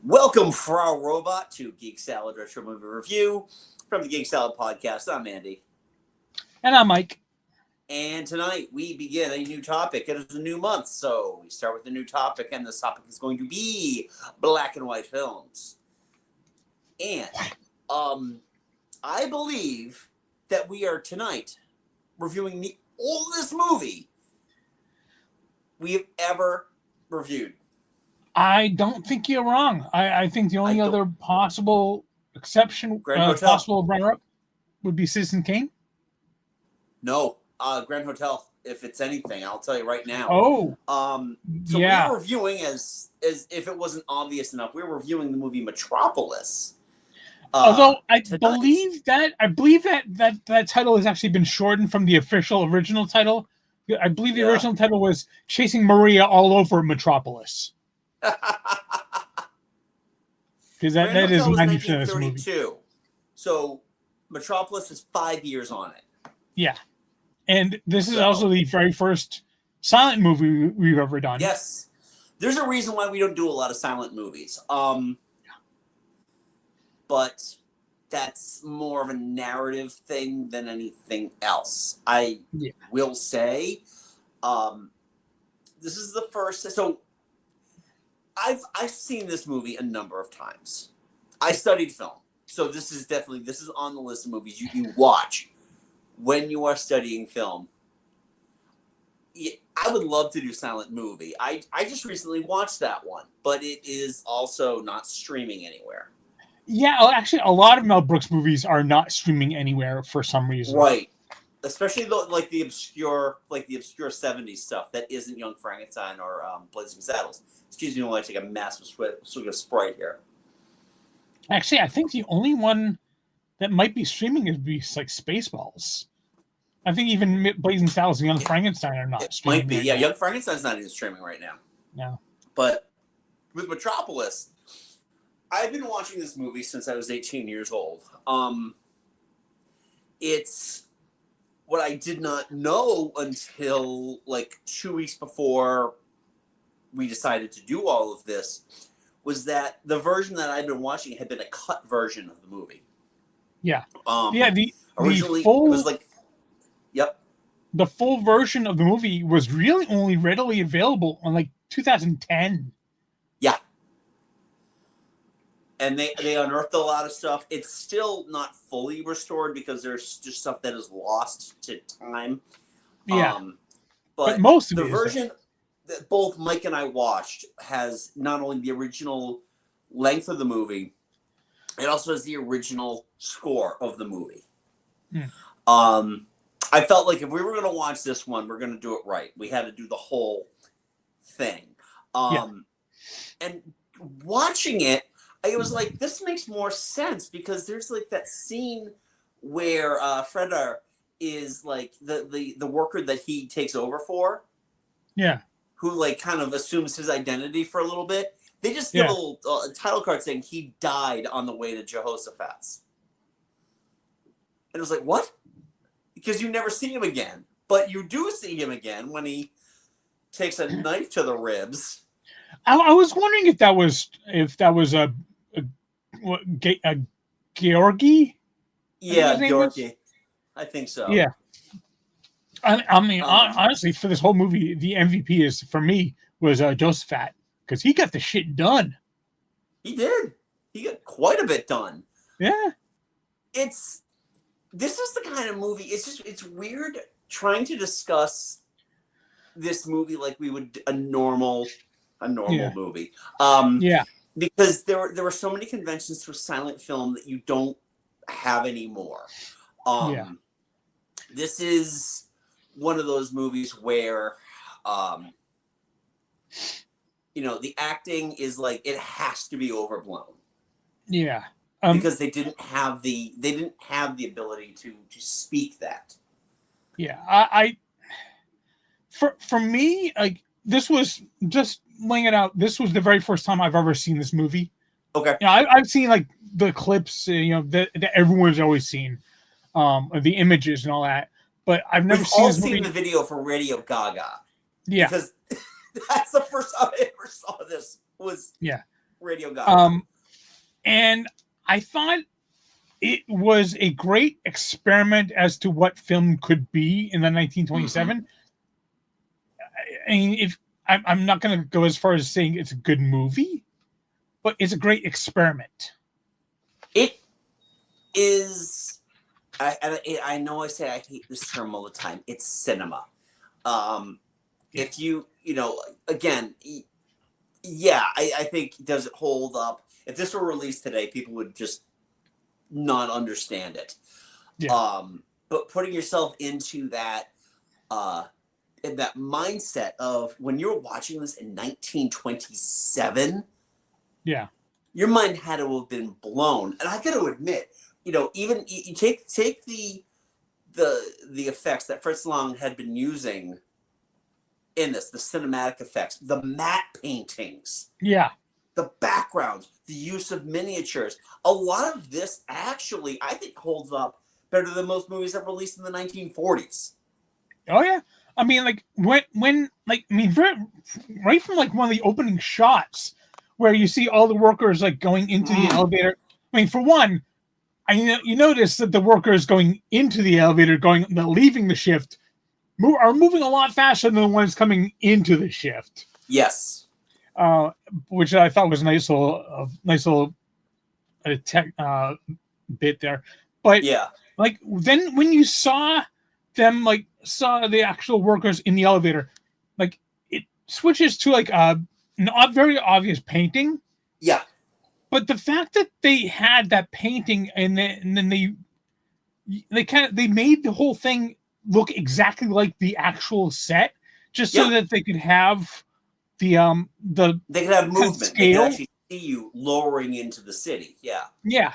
Welcome, Frau Robot, to Geek Salad Retro Movie Review from the Geek Salad Podcast. I'm Andy. And I'm Mike. And tonight we begin a new topic. It is a new month, so we start with a new topic, and this topic is going to be black and white films. And I believe that we are tonight reviewing the oldest movie we have ever reviewed. I don't think you're wrong. I think the only other possible exception, possible runner-up, would be Citizen Kane. No, Grand Hotel. If it's anything, I'll tell you right now. Oh, so we're reviewing as if it wasn't obvious enough. We're reviewing the movie Metropolis. Although I believe that title has actually been shortened from the official original title. I believe the original title was Chasing Maria All Over Metropolis. Because that is 90% of this movie. So Metropolis is 5 years on it. Yeah. And this is also the very first silent movie we've ever done. Yes. There's a reason why we don't do a lot of silent movies. But that's more of a narrative thing than anything else. I will say this is the first. So I've seen this movie a number of times. I studied film. So this is on the list of movies you watch when you are studying film. I would love to do silent movie. I just recently watched that one, but it is also not streaming anywhere. Yeah, actually, a lot of Mel Brooks movies are not streaming anywhere for some reason. Right. Especially the obscure 70s stuff that isn't Young Frankenstein or Blazing Saddles. Excuse me while I take a massive swig of Sprite here. Actually, I think the only one that might be streaming is like Spaceballs. I think even Blazing Saddles and Young Frankenstein are not streaming. Might be, right now. Young Frankenstein's not even streaming right now. No. But with Metropolis, I've been watching this movie since I was 18 years old. It's what I did not know until like 2 weeks before we decided to do all of this was that the version that I'd been watching had been a cut version of the movie. Yeah. Originally, it was like, the full version of the movie was really only readily available on like 2010. Yeah. And they unearthed a lot of stuff. It's still not fully restored because there's just stuff that is lost to time. Yeah. But most of the version that both Mike and I watched has not only the original length of the movie, it also has the original score of the movie. I felt like if we were going to watch this one, we're going to do it right. We had to do the whole thing. And watching it, it was like, this makes more sense because there's like that scene where Freda is like the worker that he takes over for. Yeah. Who like kind of assumes his identity for a little bit. They just give a little title card saying he died on the way to Jehoshaphat's. And it was like, what? Because you never see him again. But you do see him again when he takes a knife to the ribs. I was wondering if that was a Georgi? Yeah, Georgi. I think so. Yeah. I mean, honestly, for this whole movie, the MVP was Josephat because he got the shit done. He did. He got quite a bit done. Yeah. This is the kind of movie. It's weird trying to discuss this movie like we would a normal movie. Because there were so many conventions to a silent film that you don't have anymore. This is one of those movies where, the acting is like it has to be overblown. Yeah, because they didn't have the ability to speak that. Yeah, for me, like this was just laying it out. This was the very first time I've ever seen this movie. Okay, I've seen like the clips, that everyone's always seen, the images and all that. But I've never seen the video for Radio Gaga. Yeah. Because that's the first time I ever saw this. Radio Gaga. And I thought it was a great experiment as to what film could be in the 1927. I mean, if I'm not going to go as far as saying it's a good movie, but it's a great experiment. It is. I know I say I hate this term all the time. It's cinema. If again, yeah, I think does it hold up? If this were released today, people would just not understand it. Yeah. But putting yourself into that, in that mindset of when you're watching this in 1927, yeah, your mind had to have been blown. And I got to admit, even you take the effects that Fritz Lang had been using in this, the cinematic effects, the matte paintings, the backgrounds, the use of miniatures. A lot of this actually, I think, holds up better than most movies that were released in the 1940s. Oh yeah, I mean, like when right from like one of the opening shots where you see all the workers like going into the elevator. I mean, for one, you notice that the workers going into the elevator, leaving the shift, are moving a lot faster than the ones coming into the shift. Yes. Which I thought was a nice little tech bit there. But yeah, like then when you saw them, saw the actual workers in the elevator, like it switches to like a very obvious painting. Yeah. But the fact that they had that painting and then they made the whole thing look exactly like the actual set, just so that they could have they could have movement. Scale. They could actually see you lowering into the city. Yeah. Yeah.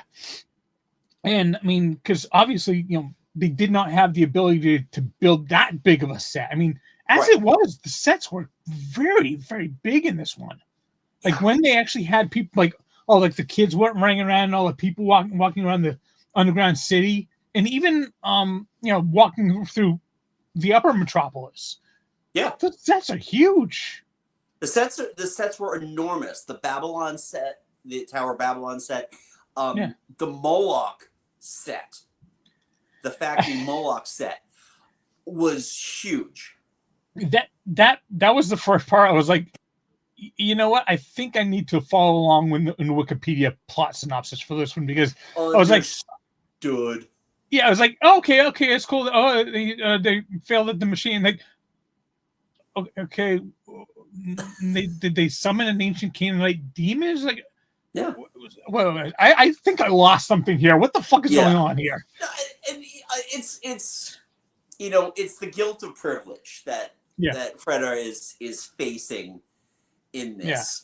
And I mean, because obviously, they did not have the ability to build that big of a set. I mean, as it was, the sets were very, very big in this one. Like when they actually had people like the kids weren't running around and all the people walking around the underground city, and even walking through the upper Metropolis. Yeah. The sets are huge. The sets were enormous. The Babylon set, the Tower of Babylon set, the Moloch set, the factory Moloch set was huge. That was the first part. I was like, you know what? I think I need to follow along in the Wikipedia plot synopsis for this one, because I was like, dude. Yeah, I was like, okay, it's cool. Oh, they failed at the machine. Like, okay, did they summon an ancient Canaanite demon? Like, yeah. Well, I think I lost something here. What the fuck is going on here? It's it's the guilt of privilege that Freda is facing in this.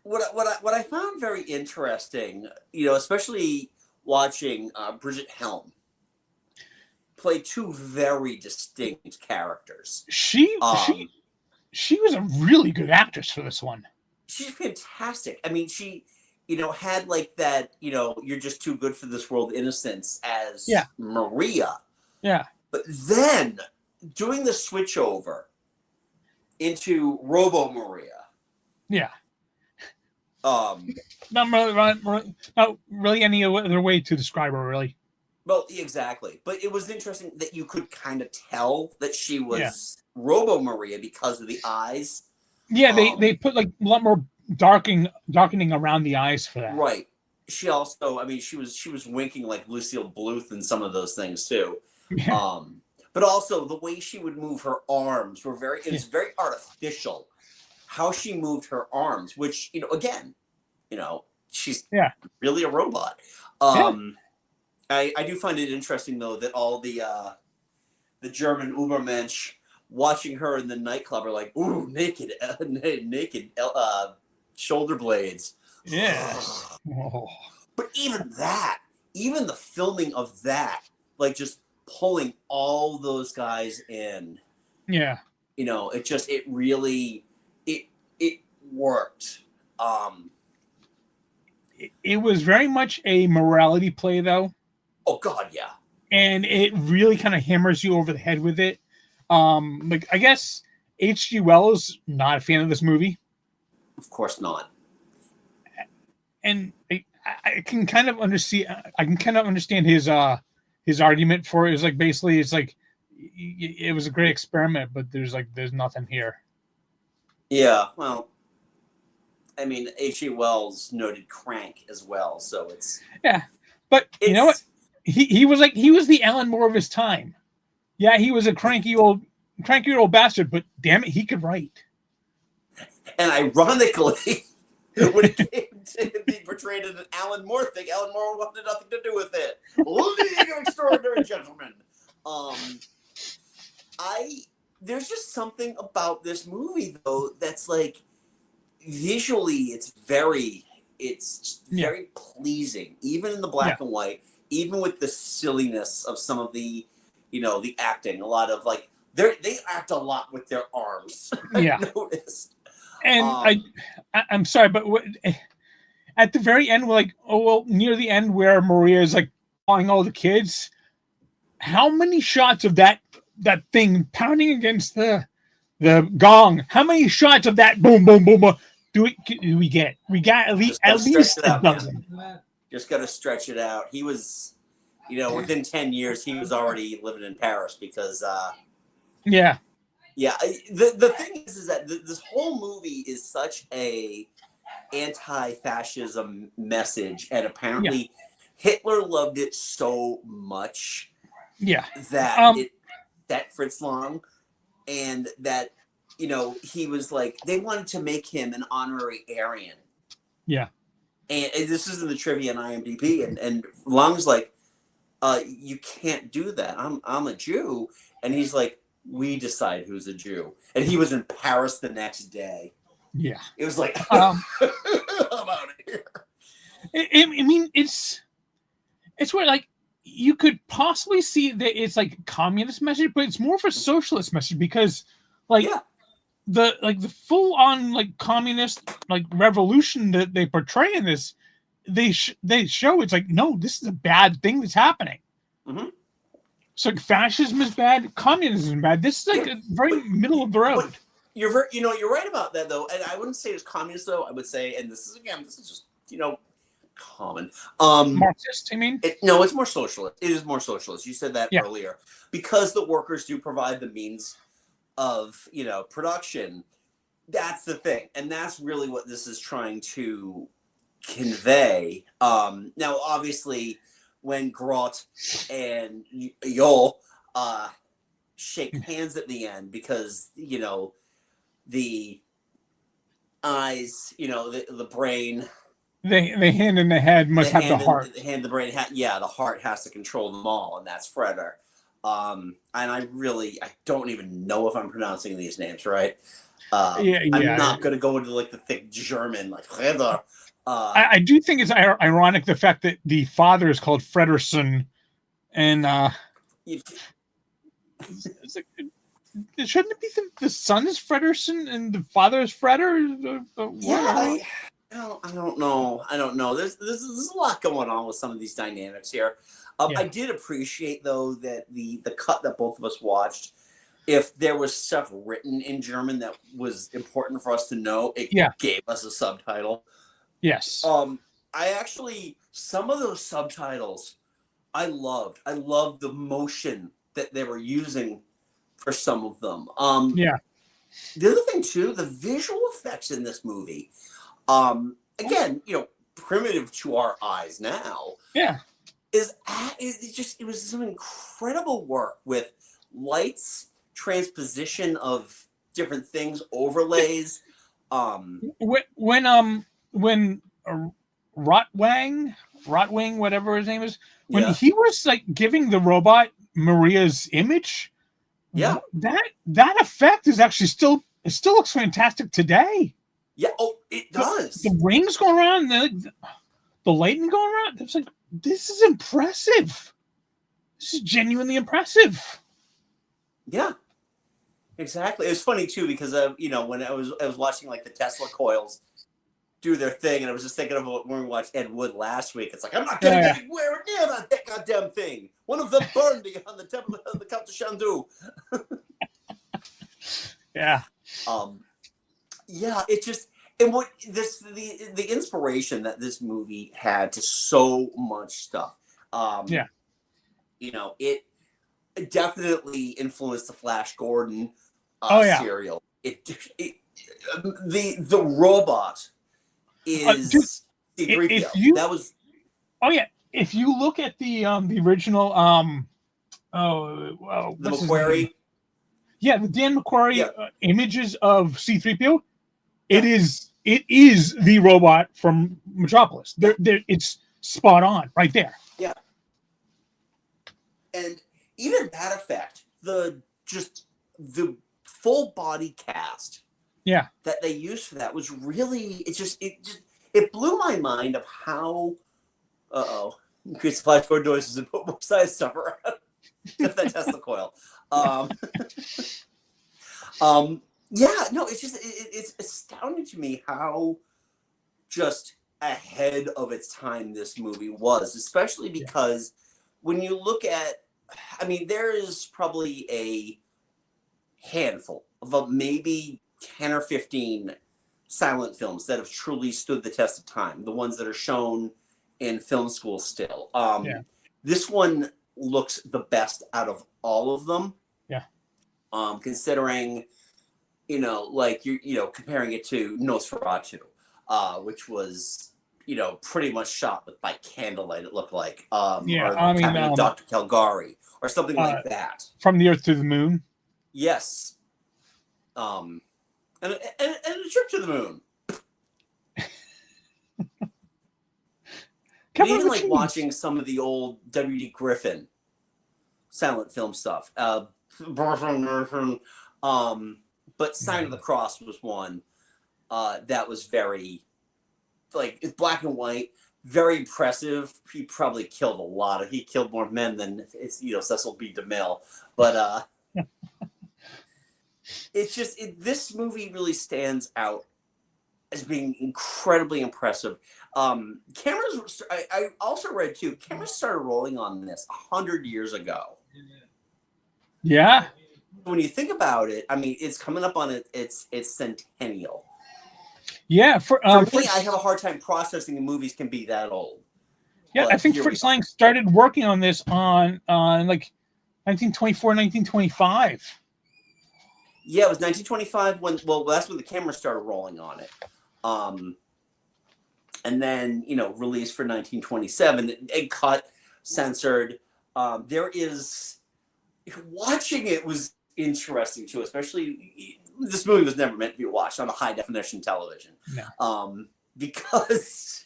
What I found very interesting, especially watching Bridget Helm play two very distinct characters. She was a really good actress for this one. She's fantastic. I mean, she, had like that, you're just too good for this world innocence as Maria. Yeah. But then doing the switch over into Robo Maria. Yeah. Not really any other way to describe her, really. Well, exactly. But it was interesting that you could kind of tell that she was Robo Maria because of the eyes. Yeah, they put like a lot more darkening around the eyes for that. Right. She also, she was winking like Lucille Bluth in some of those things too. Yeah. But also the way she would move her arms were it's very artificial. How she moved her arms, which, again, she's really a robot. I do find it interesting though that all the German Ubermensch watching her in the nightclub are like, ooh, naked shoulder blades. Yeah. But even the filming of that, like just pulling all those guys in. Yeah. It really worked. It was very much a morality play though. Oh God, yeah. And it really kind of hammers you over the head with it. I guess H.G. Wells not a fan of this movie, Of course not. and I can kind of understand. I can kind of understand his argument for it. Is like basically it's like it was a great experiment, but there's nothing here. Yeah, well, I mean, H.G. Wells noted Crank as well, so it's But you know what? He was the Alan Moore of his time. Yeah, he was a cranky old bastard, but damn it, he could write. And ironically, when it came to being portrayed as an Alan Moore thing, Alan Moore wanted nothing to do with it. League of Extraordinary Gentlemen. There's just something about this movie though that's like visually it's very pleasing, even in the black and white, even with the silliness of some of the the acting. A lot of like they act a lot with their arms. Yeah. I noticed. And I'm sorry, but at the very end, near the end where Maria is like calling all the kids, how many shots of that thing pounding against the gong? How many shots of that boom boom boom, boom do we get? We got at least a dozen. Just got to stretch it out. He was, within 10 years, he was already living in Paris because. Yeah. The thing is that this whole movie is such a anti-fascism message, and apparently Hitler loved it so much. Yeah. That Fritz Lang, and that he was like they wanted to make him an honorary Aryan. Yeah. And this is in the trivia on IMDb, and Lang's like, you can't do that. I'm a Jew, and he's like, we decide who's a Jew. And he was in Paris the next day. Yeah. It was like, I'm out of here. I mean, it's where like you could possibly see that it's like a communist message, but it's more of a socialist message because the full on like communist like revolution that they portray in this, they show it's like, no, this is a bad thing that's happening. Mm-hmm. So like, fascism is bad, communism is bad. This is like a very middle of the road. You're right about that though, and I wouldn't say it's communist though. I would say, and this is just common. Marxist, I mean? No, it's more socialist. It is more socialist. You said that earlier, because the workers do provide the means of production. That's the thing, and that's really what this is trying to convey. Now, obviously, when Grot and Yol shake hands at the end, because the eyes, the brain, the hand and the head must have the heart. The hand, the brain, the heart has to control them all, and that's Freder. And I don't even know if I'm pronouncing these names right. I'm not going to go into like the thick German, like Freder. I do think it's ironic the fact that the father is called Frederson, and it's like, shouldn't it be the son is Frederson and the father is Freder? I don't know. There's a lot going on with some of these dynamics here. I did appreciate though that the cut that both of us watched, if there was stuff written in German that was important for us to know, it gave us a subtitle. Yes. I actually, some of those subtitles I loved. I loved the motion that they were using for some of them. The other thing too, the visual effects in this movie, again, primitive to our eyes now. Yeah. It was some incredible work with lights, transposition of different things, overlays. When Rotwang, whatever his name is, when he was like giving the robot Maria's image, that effect is actually still looks fantastic today. Yeah, it does. The rings going around, the lightning going around. It's like, this is impressive. This is genuinely impressive. Yeah, exactly. It was funny too because when I was watching like the Tesla coils do their thing, and I was just thinking of when we watched Ed Wood last week. It's like, I'm not gonna get anywhere near that goddamn thing. One of them burned on the temple of the Count de Chandu. Yeah. Yeah, it just and what this the inspiration that this movie had to so much stuff. Yeah. You know, it definitely influenced the Flash Gordon Oh yeah. serial. The robot Dude, is if C-3PO. you, That was oh yeah, if you look at the original the what's his name? McQuarrie. Yeah, the Dan McQuarrie Yeah, images of C-3PO. yeah, It is the robot from Metropolis. yeah, It's spot on right there. yeah. And even that effect, the full body cast Yeah. that they used for that was really it blew my mind of how increase the flash forward noises and put more size stuff around if that Tesla coil. Yeah, no, it's just it's astounding to me how just ahead of its time this movie was, especially because when you look at, I mean, there is probably a handful of maybe 10 or 15 silent films that have truly stood the test of time, the ones that are shown in film school still. This one looks the best out of all of them. Yeah. Considering, like comparing it to Nosferatu, which was, pretty much shot by candlelight, it looked like. Or the Cabinet of Dr. Caligari, or something like that. From the Earth to the Moon. Yes. And a trip to the moon. Even like watching some of the old W.D. Griffin silent film stuff. But Sign of the Cross was one that was very, like, it's black and white, very impressive. He probably killed he killed more men than Cecil B. DeMille. But it's just this movie really stands out as being incredibly impressive. Cameras. I also read too. Cameras started rolling on this 100 years ago. Yeah. When you think about it, I mean, it's coming up on its centennial. Yeah. For me, I have a hard time processing the movies can be that old. Yeah, but I think Fritz Lang started working on this on like 1924, 1925. Yeah, it was 1925 that's when the camera started rolling on it. And then, released for 1927, and cut, censored. Watching it was interesting too, especially this movie was never meant to be watched on a high definition television. No. Because,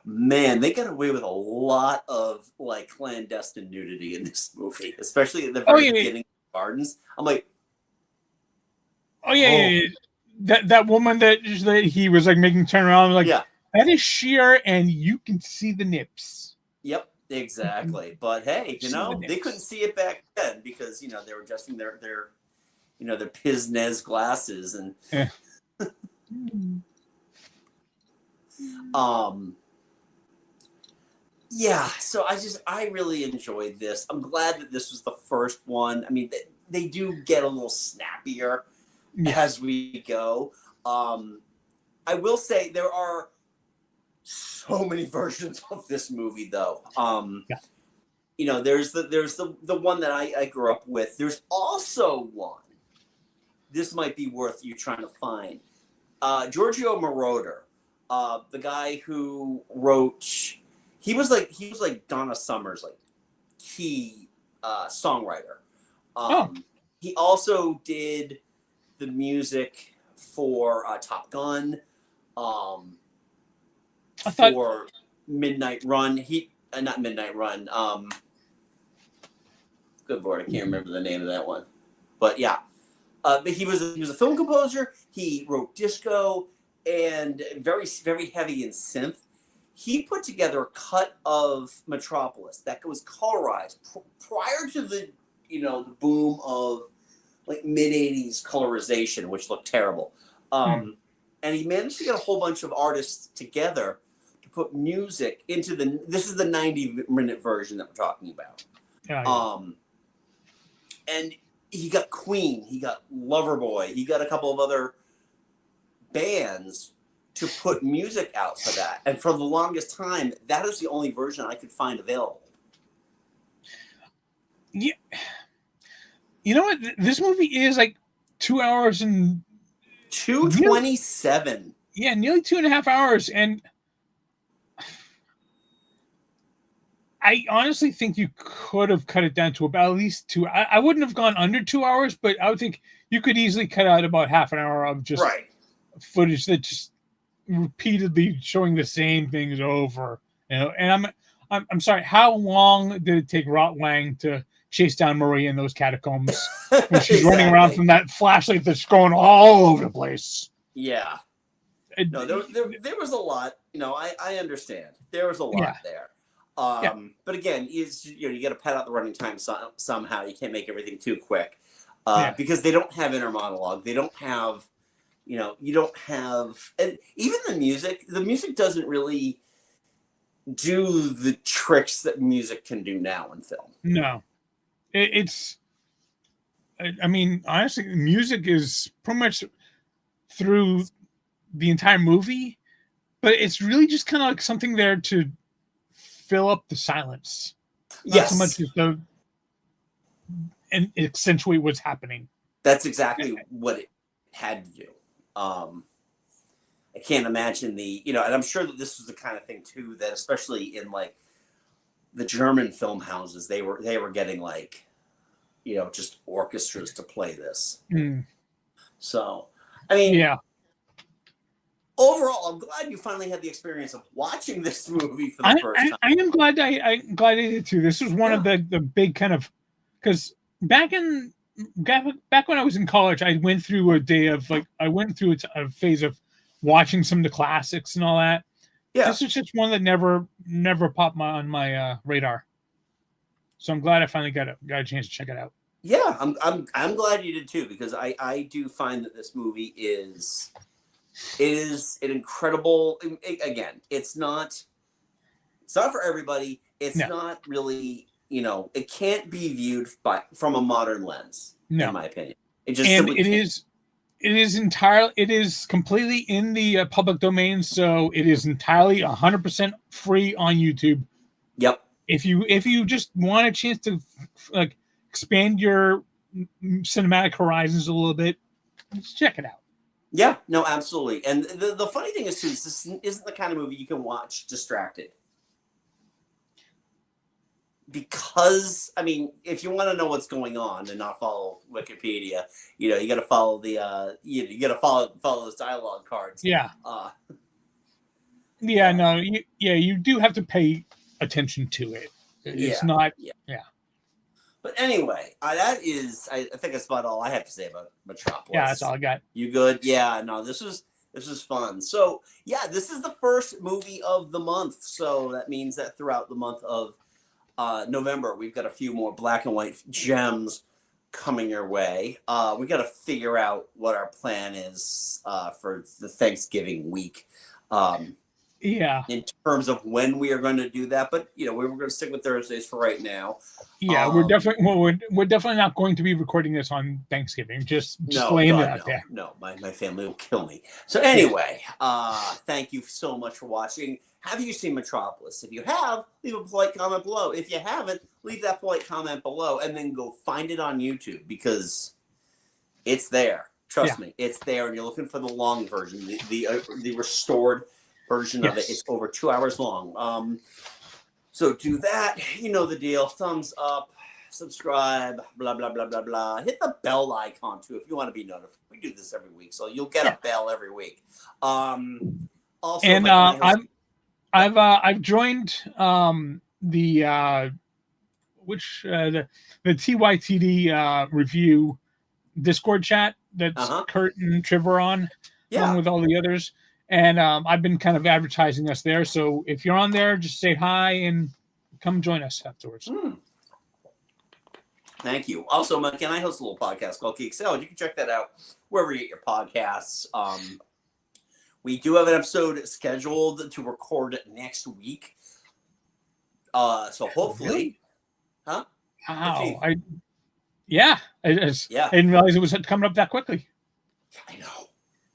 man, they got away with a lot of like clandestine nudity in this movie, especially at the very beginning of Gardens. I'm like, yeah. That woman that he was like making turn around, like, that is sheer, and you can see the nips. Yep, exactly. But hey, they couldn't see it back then because they were adjusting their their Piznez glasses and So I really enjoyed this. I'm glad that this was the first one. I mean, they do get a little snappier as we go. I will say there are so many versions of this movie, though. There's the one that I grew up with. There's also one. This might be worth you trying to find. Giorgio Moroder, the guy who wrote. He was like Donna Summer's like key songwriter. He also did the music for Top Gun, for Midnight Run. Not Midnight Run. Good Lord, I can't remember the name of that one. But yeah, but he was a film composer. He wrote disco and very, very heavy in synth. He put together a cut of Metropolis that was colorized prior to the the boom of like mid-'80s colorization, which looked terrible. And he managed to get a whole bunch of artists together to put music into this is the 90-minute version that we're talking about. And he got Queen, he got Loverboy, he got a couple of other bands to put music out for that. And for the longest time, that is the only version I could find available. Yeah. You know what? This movie is like 2 hours and 2:27. Yeah, nearly 2.5 hours. And I honestly think you could have cut it down to about at least 2. I wouldn't have gone under 2 hours, but I would think you could easily cut out about half an hour of just footage that just repeatedly showing the same things over. You know, and I'm sorry. How long did it take Fritz Lang to chase down Maria in those catacombs when she's running around from that flashlight that's going all over the place? Yeah. No, there was a lot. You know, I understand. There was a lot there. But again, you got to pad out the running time somehow. You can't make everything too quick because they don't have inner monologue. They don't have, you don't have, and even the music doesn't really do the tricks that music can do now in film. No, I mean, honestly, music is pretty much through the entire movie, but it's really just kind of like something there to fill up the silence. Not so much as and accentuate what's happening. That's exactly what it had to do. I can't imagine and I'm sure that this was the kind of thing too that, especially in like the German film houses, they were getting like, just orchestras to play this. So, I mean, overall, I'm glad you finally had the experience of watching this movie for the first time. I am glad I did too. This was one of the big kind of, because back when I was in college, I went through a phase of watching some of the classics and all that. Yeah, this is just one that never popped on my radar. So I'm glad I finally got a chance to check it out. Yeah, I'm glad you did too, because I do find that this movie is an incredible. Again, it's not for everybody. It's not really, it can't be viewed from a modern lens, in my opinion. It is completely in the public domain, so it is entirely 100% free on YouTube. Yep. If you just want a chance to like expand your cinematic horizons a little bit, let's check it out. Yeah, no, absolutely. And the funny thing is too, this isn't the kind of movie you can watch distracted. Because, I mean, if you want to know what's going on and not follow Wikipedia, you got to follow the you got to follow those dialogue cards. Yeah. You do have to pay attention to it. It's not. Yeah. But anyway, I think that's about all I have to say about Metropolis. Yeah, that's all I got. You good? Yeah. No, this was fun. So yeah, this is the first movie of the month. So that means that throughout the month of November, we've got a few more black and white gems coming your way. We got to figure out what our plan is for the Thanksgiving week. In terms of when we are going to do that, but we were going to stick with Thursdays for right now. Yeah, we're definitely not going to be recording this on Thanksgiving. Just laying it out there. No, my family will kill me. So anyway, thank you so much for watching. Have you seen Metropolis? If you have, leave a polite comment below. If you haven't, leave that polite comment below, and then go find it on YouTube, because it's there. Trust me, it's there. And you're looking for the long version, the restored version of it. It's over 2 hours long. So do that. You know the deal. Thumbs up, subscribe, blah, blah, blah, blah, blah. Hit the bell icon too if you want to be notified. We do this every week, so you'll get a bell every week. Also, and I've joined the TYTD review Discord chat that's Kurt and Trevor on, along with all the others. And I've been kind of advertising us there. So if you're on there, just say hi and come join us afterwards. Thank you. Also, Mike and I host a little podcast called Geek. You can check that out wherever you get your podcasts. We do have an episode scheduled to record next week. So hopefully, Wow. Yeah, I didn't realize it was coming up that quickly. I know.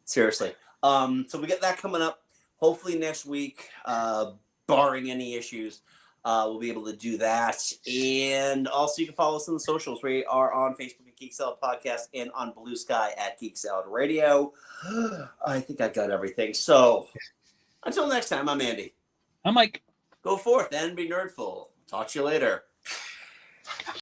Seriously. So we got that coming up. Hopefully next week, barring any issues, we'll be able to do that. And also you can follow us on the socials. We are on Facebook at Geek Salad Podcast and on Blue Sky at Geek Salad Radio. I think I got everything. So until next time, I'm Andy. I'm Mike. Go forth and be nerdful. Talk to you later.